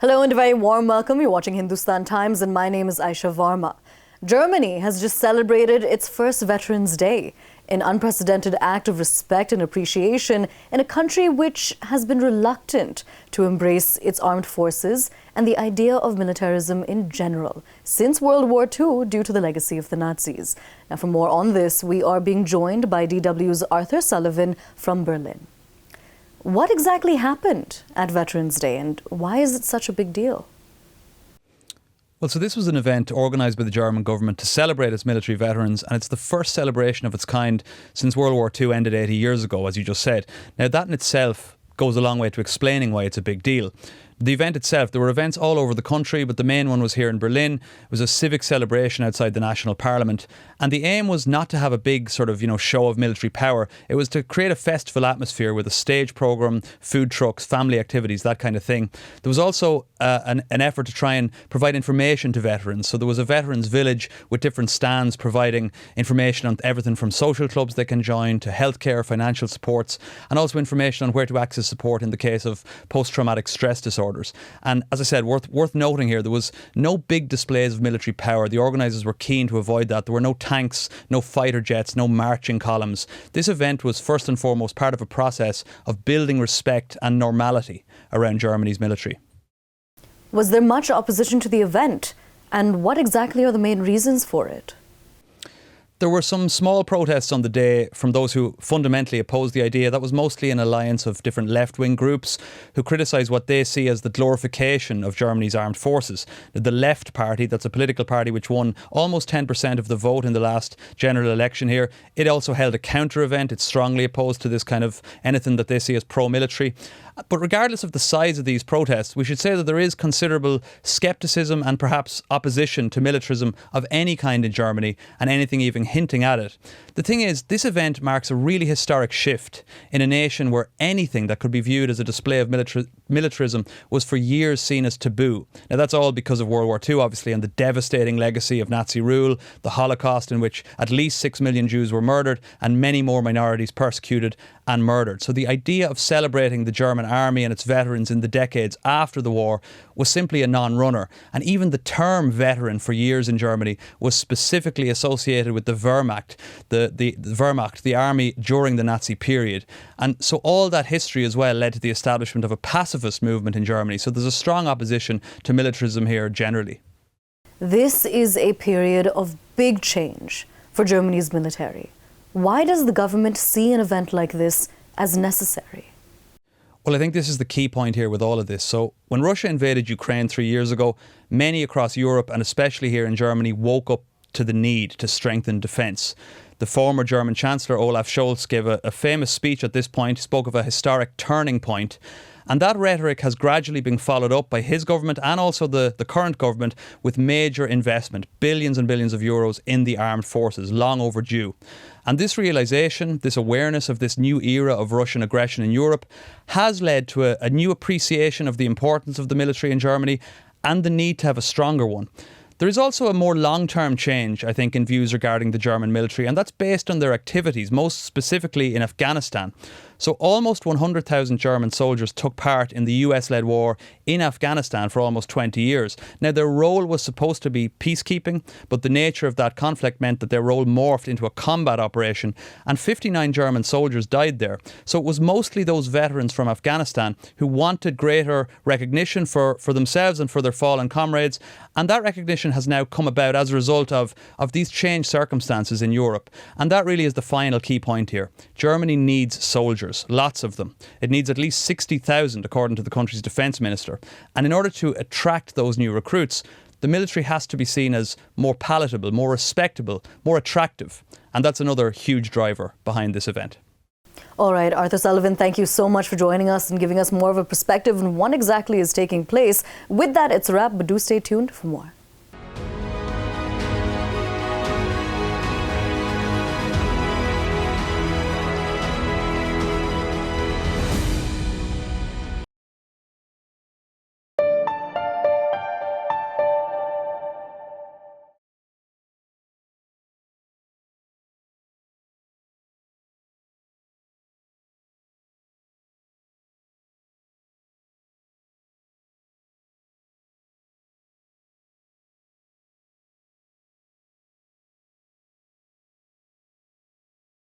Hello and a very warm welcome. You're watching Hindustan Times and my name is Aisha Varma. Germany has just celebrated its first Veterans Day, an unprecedented act of respect and appreciation in a country which has been reluctant to embrace its armed forces and the idea of militarism in general since World War II due to the legacy of the Nazis. Now, for more on this, we are being joined by DW's Arthur Sullivan from Berlin. What exactly happened at Veterans Day and why is it such a big deal? Well, so this was an event organised by the German government to celebrate its military veterans, and it's the first celebration of its kind since World War II ended 80 years ago, as you just said. Now, that in itself goes a long way to explaining why it's a big deal. The event itself, there were events all over the country, but the main one was here in Berlin. It was a civic celebration outside the National Parliament. And the aim was not to have a big sort of, show of military power. It was to create a festival atmosphere with a stage programme, food trucks, family activities, that kind of thing. There was also an effort to try and provide information to veterans. So there was a veterans village with different stands providing information on everything from social clubs they can join to healthcare, financial supports, and also information on where to access support in the case of post-traumatic stress disorder. And as I said, worth noting here, there was no big displays of military power. The organisers were keen to avoid that. There were no tanks, no fighter jets, no marching columns. This event was first and foremost part of a process of building respect and normality around Germany's military. Was there much opposition to the event? And what exactly are the main reasons for it? There were some small protests on the day from those who fundamentally opposed the idea. That was mostly an alliance of different left-wing groups who criticise what they see as the glorification of Germany's armed forces. The Left Party, that's a political party which won almost 10% of the vote in the last general election here. It also held a counter-event. It's strongly opposed to this kind of anything that they see as pro-military. But regardless of the size of these protests, we should say that there is considerable scepticism and perhaps opposition to militarism of any kind in Germany and anything even hinting at it. The thing is, this event marks a really historic shift in a nation where anything that could be viewed as a display of militarism was for years seen as taboo. Now, that's all because of World War II, obviously, and the devastating legacy of Nazi rule, the Holocaust, in which at least 6 million Jews were murdered and many more minorities persecuted and murdered. So the idea of celebrating the German army and its veterans in the decades after the war was simply a non-runner. And even the term veteran for years in Germany was specifically associated with the Wehrmacht, the Wehrmacht, the army during the Nazi period. And so all that history as well led to the establishment of a pacifist movement in Germany. So there's a strong opposition to militarism here generally. This is a period of big change for Germany's military. Why does the government see an event like this as necessary? Well, I think this is the key point here with all of this. So when Russia invaded Ukraine 3 years ago, many across Europe and especially here in Germany woke up to the need to strengthen defence. The former German Chancellor Olaf Scholz gave a famous speech at this point. He spoke of a historic turning point. And that rhetoric has gradually been followed up by his government and also the current government with major investment, billions and billions of euros in the armed forces, long overdue. And this realisation, this awareness of this new era of Russian aggression in Europe has led to a new appreciation of the importance of the military in Germany and the need to have a stronger one. There is also a more long-term change, I think, in views regarding the German military, and that's based on their activities, most specifically in Afghanistan. So almost 100,000 German soldiers took part in the US-led war in Afghanistan for almost 20 years. Now, their role was supposed to be peacekeeping, but the nature of that conflict meant that their role morphed into a combat operation, and 59 German soldiers died there. So it was mostly those veterans from Afghanistan who wanted greater recognition for themselves and for their fallen comrades, and that recognition has now come about as a result of these changed circumstances in Europe. And that really is the final key point here. Germany needs soldiers. Lots of them. It needs at least 60,000 according to the country's defence minister. And in order to attract those new recruits, the military has to be seen as more palatable, more respectable, more attractive. And that's another huge driver behind this event. All right, Arthur Sullivan, thank you so much for joining us and giving us more of a perspective on what exactly is taking place. With that, it's a wrap, but do stay tuned for more.